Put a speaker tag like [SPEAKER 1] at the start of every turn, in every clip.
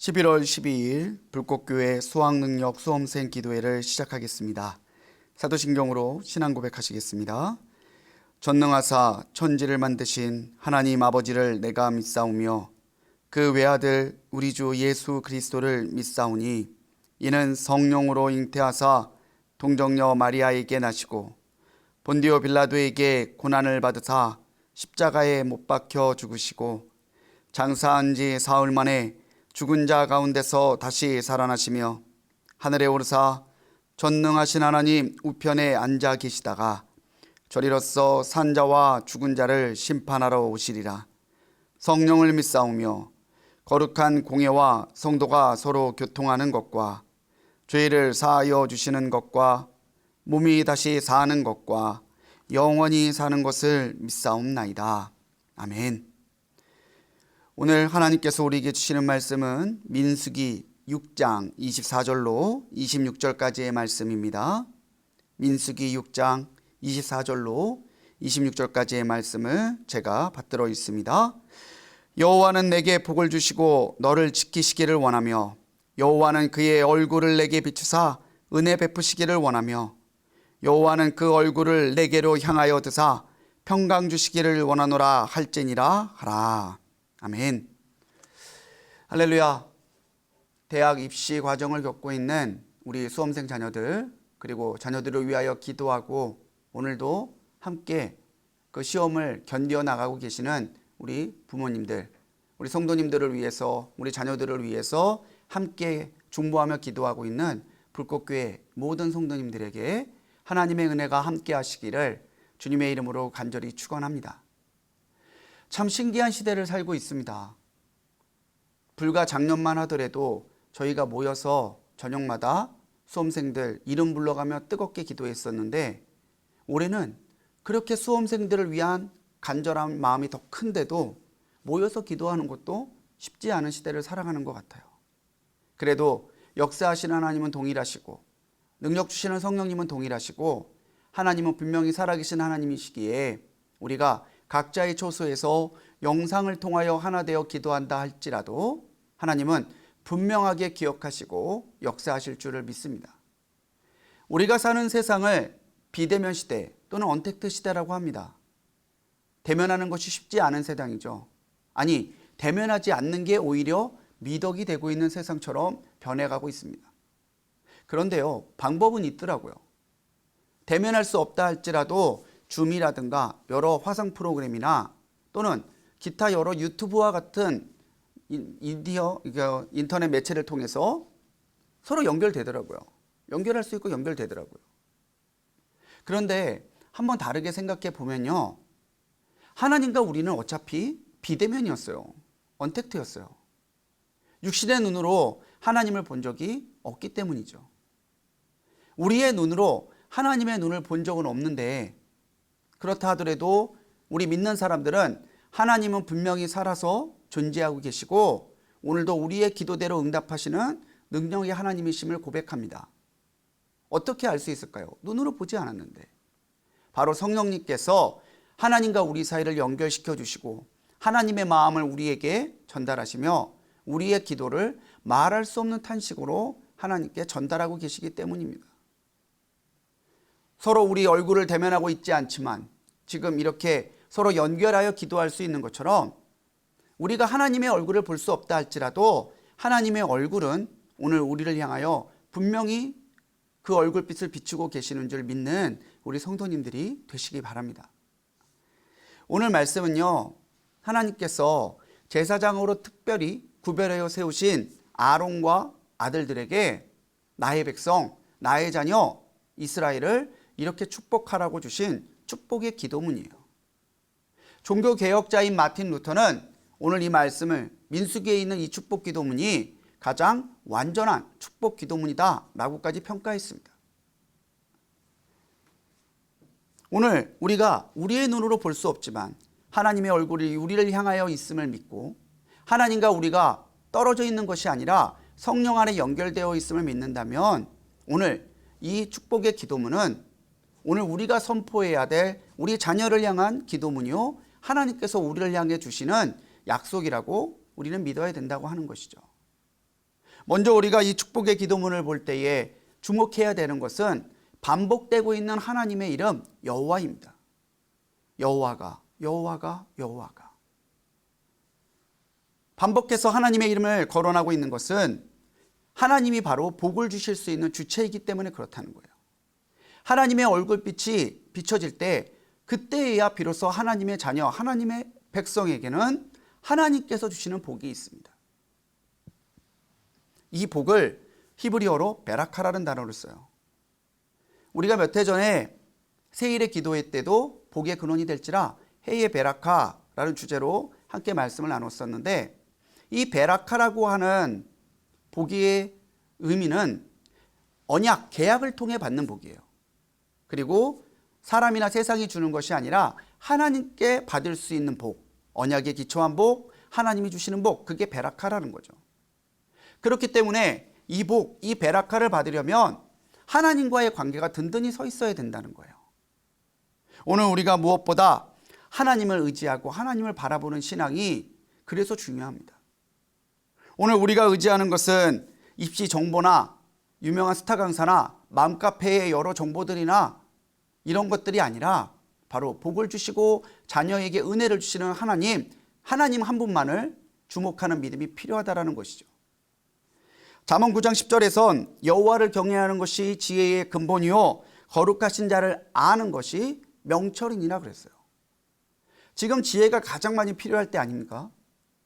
[SPEAKER 1] 11월 12일 불꽃교회 수학능력 수험생 기도회를 시작하겠습니다. 사도신경으로 신앙 고백하시겠습니다. 전능하사 천지를 만드신 하나님 아버지를 내가 믿사오며 그 외아들 우리 주 예수 그리스도를 믿사오니 이는 성령으로 잉태하사 동정녀 마리아에게 나시고 본디오 빌라도에게 고난을 받으사 십자가에 못 박혀 죽으시고 장사한 지 사흘 만에 죽은 자 가운데서 다시 살아나시며 하늘에 오르사 전능하신 하나님 우편에 앉아 계시다가 저리로서 산 자와 죽은 자를 심판하러 오시리라. 성령을 믿사오며 거룩한 공예와 성도가 서로 교통하는 것과 죄를 사하여 주시는 것과 몸이 다시 사는 것과 영원히 사는 것을 믿사옵나이다. 아멘. 오늘 하나님께서 우리에게 주시는 말씀은 민수기 6장 24절로 26절까지의 말씀입니다. 민수기 6장 24절로 26절까지의 말씀을 제가 받들어 있습니다. 여호와는 내게 복을 주시고 너를 지키시기를 원하며 여호와는 그의 얼굴을 내게 비추사 은혜 베푸시기를 원하며 여호와는 그 얼굴을 내게로 향하여 드사 평강 주시기를 원하노라 할지니라 하라. 아멘. 할렐루야. 대학 입시 과정을 겪고 있는 우리 수험생 자녀들, 그리고 자녀들을 위하여 기도하고 오늘도 함께 그 시험을 견뎌 나가고 계시는 우리 부모님들, 우리 성도님들을 위해서, 우리 자녀들을 위해서 함께 중보하며 기도하고 있는 불꽃교회 모든 성도님들에게 하나님의 은혜가 함께 하시기를 주님의 이름으로 간절히 축원합니다. 참 신기한 시대를 살고 있습니다. 불과 작년만 하더라도 저희가 모여서 저녁마다 수험생들 이름 불러가며 뜨겁게 기도했었는데 올해는 그렇게 수험생들을 위한 간절한 마음이 더 큰데도 모여서 기도하는 것도 쉽지 않은 시대를 살아가는 것 같아요. 그래도 역사하시는 하나님은 동일하시고 능력 주시는 성령님은 동일하시고 하나님은 분명히 살아계신 하나님이시기에 우리가 각자의 처소에서 영상을 통하여 하나 되어 기도한다 할지라도 하나님은 분명하게 기억하시고 역사하실 줄을 믿습니다. 우리가 사는 세상을 비대면 시대 또는 언택트 시대라고 합니다. 대면하는 것이 쉽지 않은 세상이죠. 아니, 대면하지 않는 게 오히려 미덕이 되고 있는 세상처럼 변해가고 있습니다. 그런데요, 방법은 있더라고요. 대면할 수 없다 할지라도 줌이라든가 여러 화상 프로그램이나 또는 기타 여러 유튜브와 같은 인터넷 매체를 통해서 서로 연결되더라고요. 연결할 수 있고 연결되더라고요. 그런데 한번 다르게 생각해 보면요, 하나님과 우리는 어차피 비대면이었어요. 언택트였어요. 육신의 눈으로 하나님을 본 적이 없기 때문이죠. 우리의 눈으로 하나님의 눈을 본 적은 없는데 그렇다 하더라도 우리 믿는 사람들은 하나님은 분명히 살아서 존재하고 계시고 오늘도 우리의 기도대로 응답하시는 능력의 하나님이심을 고백합니다. 어떻게 알 수 있을까요? 눈으로 보지 않았는데 바로 성령님께서 하나님과 우리 사이를 연결시켜 주시고 하나님의 마음을 우리에게 전달하시며 우리의 기도를 말할 수 없는 탄식으로 하나님께 전달하고 계시기 때문입니다. 서로 우리 얼굴을 대면하고 있지 않지만 지금 이렇게 서로 연결하여 기도할 수 있는 것처럼 우리가 하나님의 얼굴을 볼 수 없다 할지라도 하나님의 얼굴은 오늘 우리를 향하여 분명히 그 얼굴빛을 비추고 계시는 줄 믿는 우리 성도님들이 되시기 바랍니다. 오늘 말씀은요, 하나님께서 제사장으로 특별히 구별하여 세우신 아론과 아들들에게 나의 백성, 나의 자녀 이스라엘을 이렇게 축복하라고 주신 축복의 기도문이에요. 종교개혁자인 마틴 루터는 오늘 이 말씀을 민수기에 있는 이 축복 기도문이 가장 완전한 축복 기도문이다 라고까지 평가했습니다. 오늘 우리가 우리의 눈으로 볼 수 없지만 하나님의 얼굴이 우리를 향하여 있음을 믿고 하나님과 우리가 떨어져 있는 것이 아니라 성령 안에 연결되어 있음을 믿는다면 오늘 이 축복의 기도문은 오늘 우리가 선포해야 될 우리 자녀를 향한 기도문이요, 하나님께서 우리를 향해 주시는 약속이라고 우리는 믿어야 된다고 하는 것이죠. 먼저 우리가 이 축복의 기도문을 볼 때에 주목해야 되는 것은 반복되고 있는 하나님의 이름 여호와입니다. 여호와가, 여호와가, 여호와가. 반복해서 하나님의 이름을 거론하고 있는 것은 하나님이 바로 복을 주실 수 있는 주체이기 때문에 그렇다는 거예요. 하나님의 얼굴빛이 비춰질 때 그때에야 비로소 하나님의 자녀, 하나님의 백성에게는 하나님께서 주시는 복이 있습니다. 이 복을 히브리어로 베라카라는 단어를 써요. 우리가 몇 해 전에 세일의 기도회 때도 복의 근원이 될지라 해의 베라카라는 주제로 함께 말씀을 나눴었는데, 이 베라카라고 하는 복의 의미는 언약, 계약을 통해 받는 복이에요. 그리고 사람이나 세상이 주는 것이 아니라 하나님께 받을 수 있는 복, 언약에 기초한 복, 하나님이 주시는 복, 그게 베라카라는 거죠. 그렇기 때문에 이 복, 이 베라카를 받으려면 하나님과의 관계가 든든히 서 있어야 된다는 거예요. 오늘 우리가 무엇보다 하나님을 의지하고 하나님을 바라보는 신앙이 그래서 중요합니다. 오늘 우리가 의지하는 것은 입시 정보나 유명한 스타 강사나 맘카페의 여러 정보들이나 이런 것들이 아니라 바로 복을 주시고 자녀에게 은혜를 주시는 하나님 한 분만을 주목하는 믿음이 필요하다는 것이죠. 잠언 9장 10절에선 여호와를 경외하는 것이 지혜의 근본이요 거룩하신 자를 아는 것이 명철이니라 그랬어요. 지금 지혜가 가장 많이 필요할 때 아닙니까?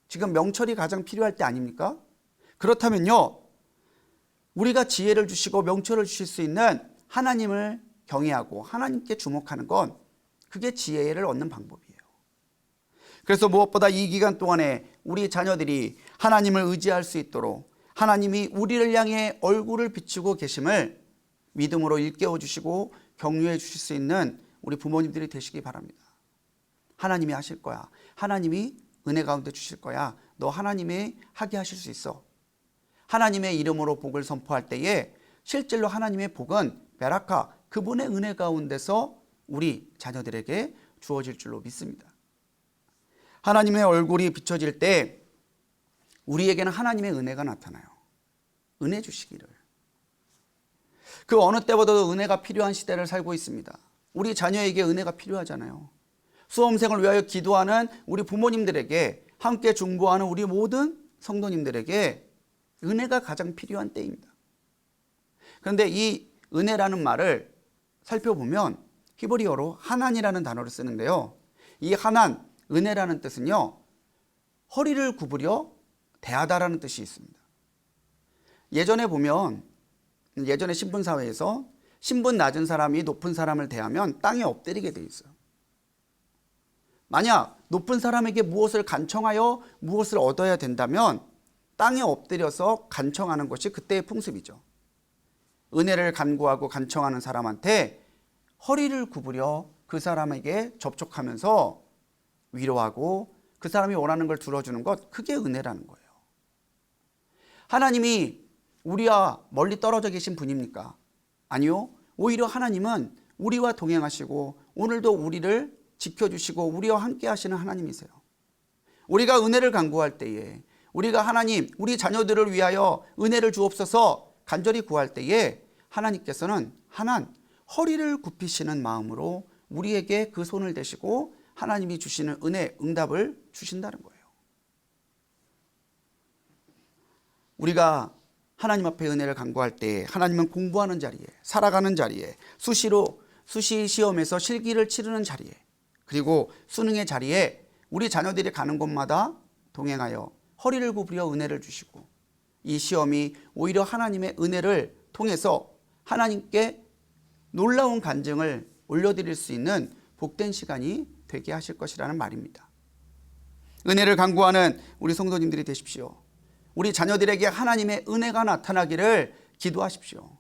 [SPEAKER 1] 지금 명철이 가장 필요할 때 아닙니까? 그렇다면요, 우리가 지혜를 주시고 명철을 주실 수 있는 하나님을 경외하고 하나님께 주목하는 건 그게 지혜를 얻는 방법이에요. 그래서 무엇보다 이 기간 동안에 우리 자녀들이 하나님을 의지할 수 있도록 하나님이 우리를 향해 얼굴을 비추고 계심을 믿음으로 일깨워 주시고 격려해 주실 수 있는 우리 부모님들이 되시기 바랍니다. 하나님이 하실 거야. 하나님이 은혜 가운데 주실 거야. 너 하나님이 하게 하실 수 있어. 하나님의 이름으로 복을 선포할 때에 실제로 하나님의 복은 베라카, 그분의 은혜 가운데서 우리 자녀들에게 주어질 줄로 믿습니다. 하나님의 얼굴이 비춰질 때 우리에게는 하나님의 은혜가 나타나요. 은혜 주시기를. 그 어느 때보다도 은혜가 필요한 시대를 살고 있습니다. 우리 자녀에게 은혜가 필요하잖아요. 수험생을 위하여 기도하는 우리 부모님들에게, 함께 중보하는 우리 모든 성도님들에게 은혜가 가장 필요한 때입니다. 그런데 이 은혜라는 말을 살펴보면 히브리어로 하난이라는 단어를 쓰는데요. 이 하난, 은혜라는 뜻은요, 허리를 구부려 대하다라는 뜻이 있습니다. 예전에 보면, 예전에 신분사회에서 신분 낮은 사람이 높은 사람을 대하면 땅에 엎드리게 돼 있어요. 만약 높은 사람에게 무엇을 간청하여 무엇을 얻어야 된다면 땅에 엎드려서 간청하는 것이 그때의 풍습이죠. 은혜를 간구하고 간청하는 사람한테 허리를 구부려 그 사람에게 접촉하면서 위로하고 그 사람이 원하는 걸 들어주는 것, 그게 은혜라는 거예요. 하나님이 우리와 멀리 떨어져 계신 분입니까? 아니요. 오히려 하나님은 우리와 동행하시고 오늘도 우리를 지켜주시고 우리와 함께 하시는 하나님이세요. 우리가 은혜를 간구할 때에, 우리가 하나님, 우리 자녀들을 위하여 은혜를 주옵소서 간절히 구할 때에 하나님께서는 허리를 굽히시는 마음으로 우리에게 그 손을 대시고 하나님이 주시는 은혜, 응답을 주신다는 거예요. 우리가 하나님 앞에 은혜를 간구할 때 하나님은 공부하는 자리에, 살아가는 자리에, 수시 시험에서 실기를 치르는 자리에, 그리고 수능의 자리에 우리 자녀들이 가는 곳마다 동행하여 허리를 구부려 은혜를 주시고, 이 시험이 오히려 하나님의 은혜를 통해서 하나님께 놀라운 간증을 올려드릴 수 있는 복된 시간이 되게 하실 것이라는 말입니다. 은혜를 간구하는 우리 성도님들이 되십시오. 우리 자녀들에게 하나님의 은혜가 나타나기를 기도하십시오.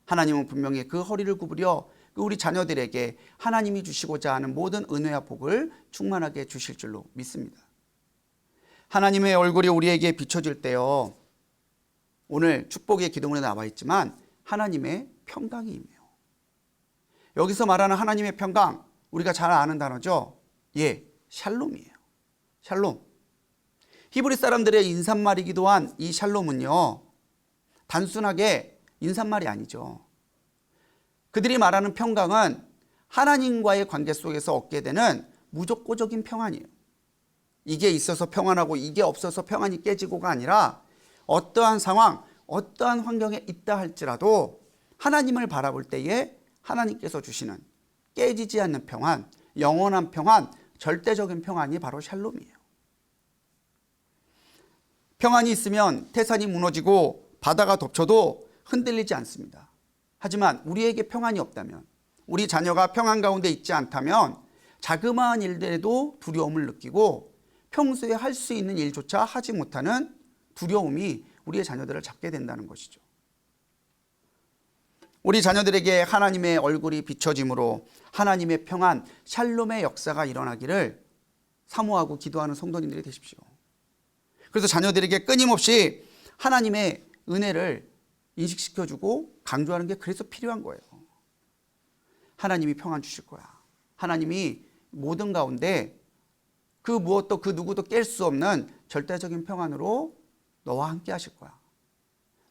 [SPEAKER 1] 하나님은 분명히 그 허리를 구부려 우리 자녀들에게 하나님이 주시고자 하는 모든 은혜와 복을 충만하게 주실 줄로 믿습니다. 하나님의 얼굴이 우리에게 비춰질 때요, 오늘 축복의 기도문에 나와 있지만 하나님의 평강이 임해요. 여기서 말하는 하나님의 평강, 우리가 잘 아는 단어죠. 샬롬이에요. 샬롬. 히브리 사람들의 인사말이기도 한 이 샬롬은요, 단순하게 인사말이 아니죠. 그들이 말하는 평강은 하나님과의 관계 속에서 얻게 되는 무조건적인 평안이에요. 이게 있어서 평안하고 이게 없어서 평안이 깨지고가 아니라 어떠한 상황, 어떠한 환경에 있다 할지라도 하나님을 바라볼 때에 하나님께서 주시는 깨지지 않는 평안, 영원한 평안, 절대적인 평안이 바로 샬롬이에요. 평안이 있으면 태산이 무너지고 바다가 덮쳐도 흔들리지 않습니다. 하지만 우리에게 평안이 없다면, 우리 자녀가 평안 가운데 있지 않다면 자그마한 일들에도 두려움을 느끼고 평소에 할 수 있는 일조차 하지 못하는 두려움이 우리의 자녀들을 잡게 된다는 것이죠. 우리 자녀들에게 하나님의 얼굴이 비춰짐으로 하나님의 평안, 샬롬의 역사가 일어나기를 사모하고 기도하는 성도님들이 되십시오. 그래서 자녀들에게 끊임없이 하나님의 은혜를 인식시켜주고 강조하는 게 그래서 필요한 거예요. 하나님이 평안 주실 거야. 하나님이 모든 가운데 그 무엇도 그 누구도 깰 수 없는 절대적인 평안으로 너와 함께 하실 거야.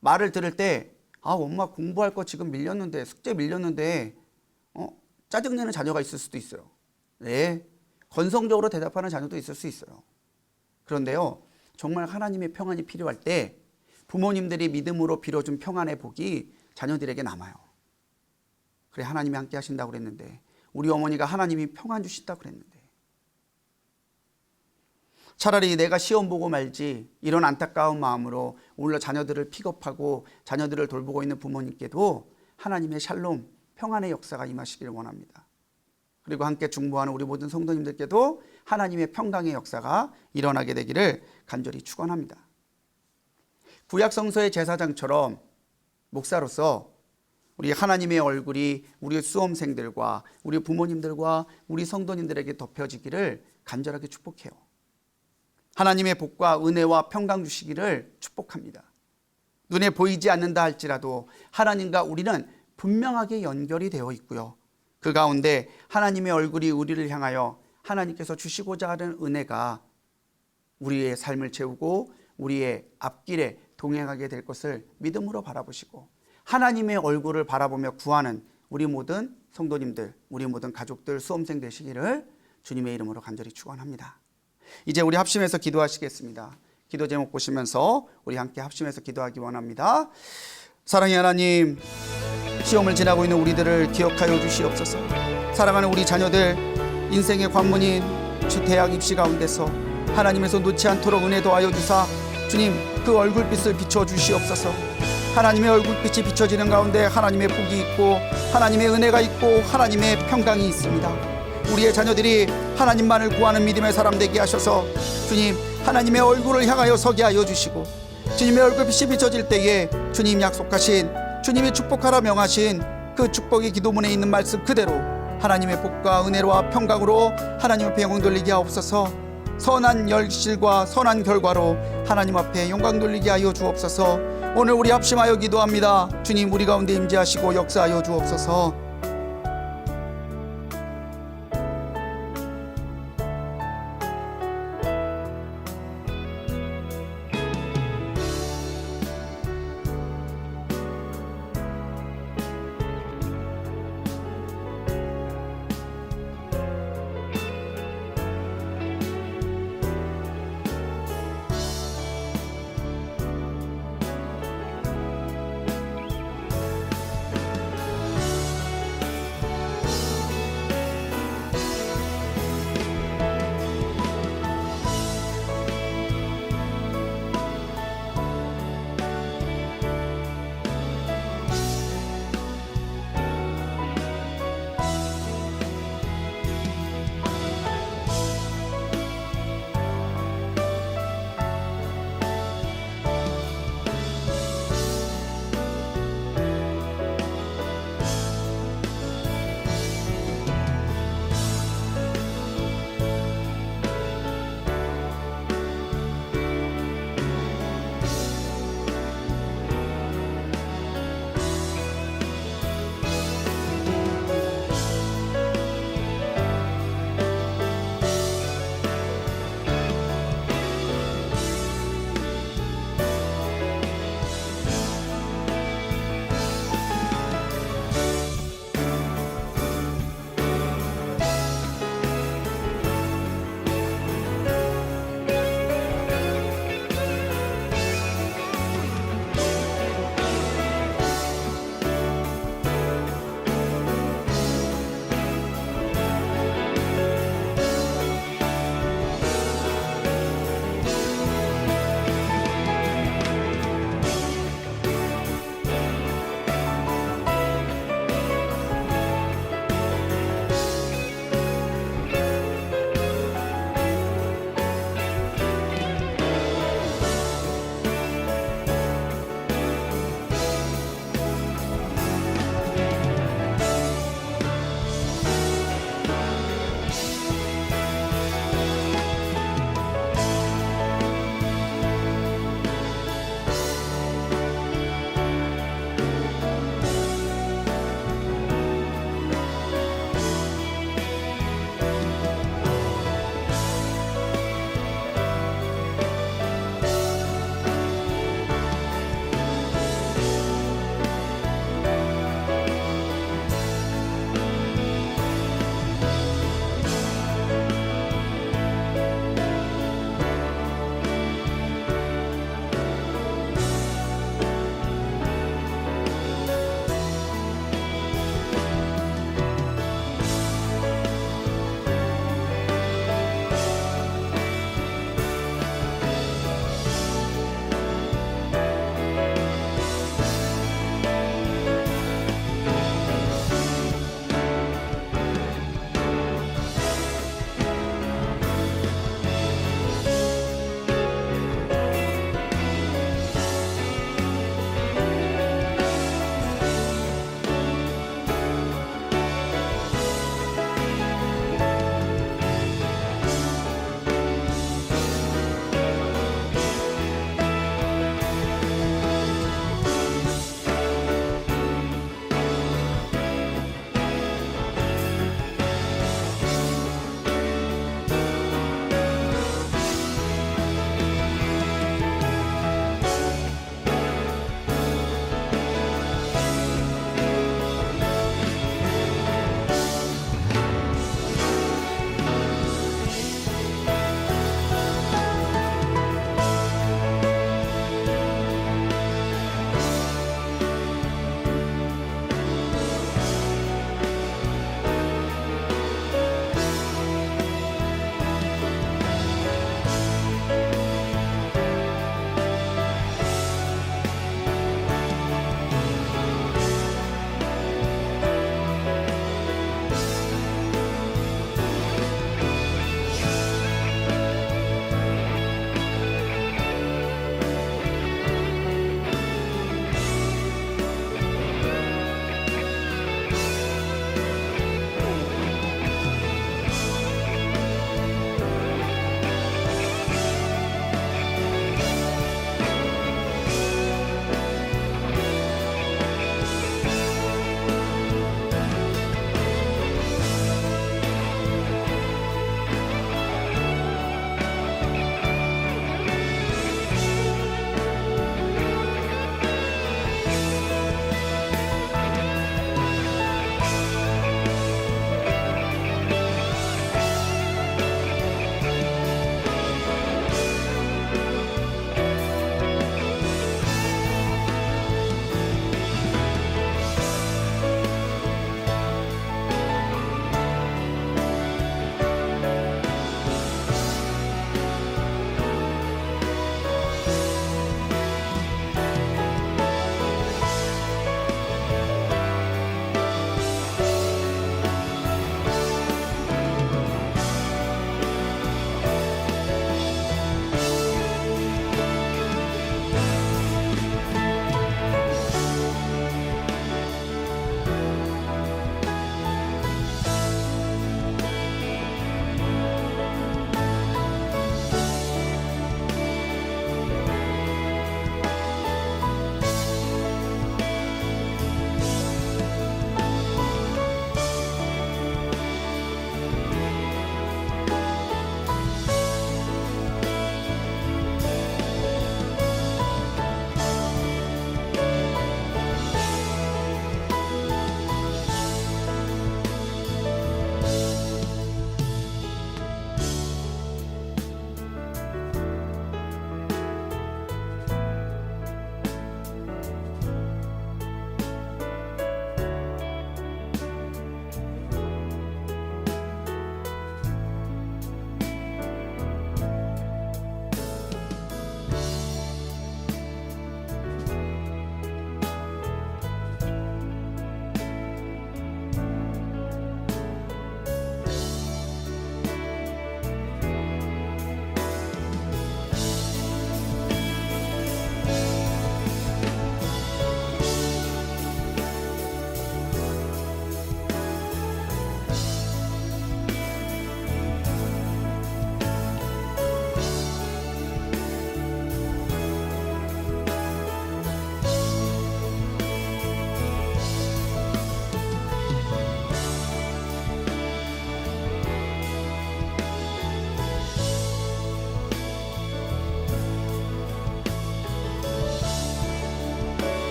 [SPEAKER 1] 말을 들을 때 엄마 공부할 거 지금 밀렸는데, 숙제 밀렸는데 짜증내는 자녀가 있을 수도 있어요. 네, 건성적으로 대답하는 자녀도 있을 수 있어요. 그런데요, 정말 하나님의 평안이 필요할 때 부모님들이 믿음으로 빌어준 평안의 복이 자녀들에게 남아요. 그래, 하나님이 함께 하신다고 그랬는데, 우리 어머니가 하나님이 평안 주신다고 그랬는데, 차라리 내가 시험 보고 말지 이런 안타까운 마음으로 오히려 자녀들을 픽업하고 자녀들을 돌보고 있는 부모님께도 하나님의 샬롬, 평안의 역사가 임하시길 원합니다. 그리고 함께 중보하는 우리 모든 성도님들께도 하나님의 평강의 역사가 일어나게 되기를 간절히 축원합니다. 구약 성서의 제사장처럼 목사로서 우리 하나님의 얼굴이 우리 수험생들과 우리 부모님들과 우리 성도님들에게 덮여지기를 간절하게 축복해요. 하나님의 복과 은혜와 평강 주시기를 축복합니다. 눈에 보이지 않는다 할지라도 하나님과 우리는 분명하게 연결이 되어 있고요. 그 가운데 하나님의 얼굴이 우리를 향하여 하나님께서 주시고자 하는 은혜가 우리의 삶을 채우고 우리의 앞길에 동행하게 될 것을 믿음으로 바라보시고 하나님의 얼굴을 바라보며 구하는 우리 모든 성도님들, 우리 모든 가족들, 수험생 되시기를 주님의 이름으로 간절히 축원합니다. 이제 우리 합심해서 기도하시겠습니다. 기도 제목 보시면서 우리 함께 합심해서 기도하기 원합니다. 사랑의 하나님, 시험을 지나고 있는 우리들을 기억하여 주시옵소서. 사랑하는 우리 자녀들 인생의 관문인 대학 입시 가운데서 하나님의 손 놓지 않도록 은혜 더하여 주사 주님 그 얼굴빛을 비춰 주시옵소서. 하나님의 얼굴빛이 비춰지는 가운데 하나님의 복이 있고 하나님의 은혜가 있고 하나님의 평강이 있습니다. 우리의 자녀들이 하나님만을 구하는 믿음의 사람 되게 하셔서 주님 하나님의 얼굴을 향하여 서게 하여 주시고 주님의 얼굴빛이 비춰질 때에 주님 약속하신 주님이 축복하라 명하신 그 축복의 기도문에 있는 말씀 그대로 하나님의 복과 은혜와 평강으로 하나님 앞에 영광 돌리게 하옵소서. 선한 열실과 선한 결과로 하나님 앞에 영광 돌리게 하여 주옵소서. 오늘 우리 합심하여 기도합니다. 주님 우리 가운데 임재하시고 역사하여 주옵소서.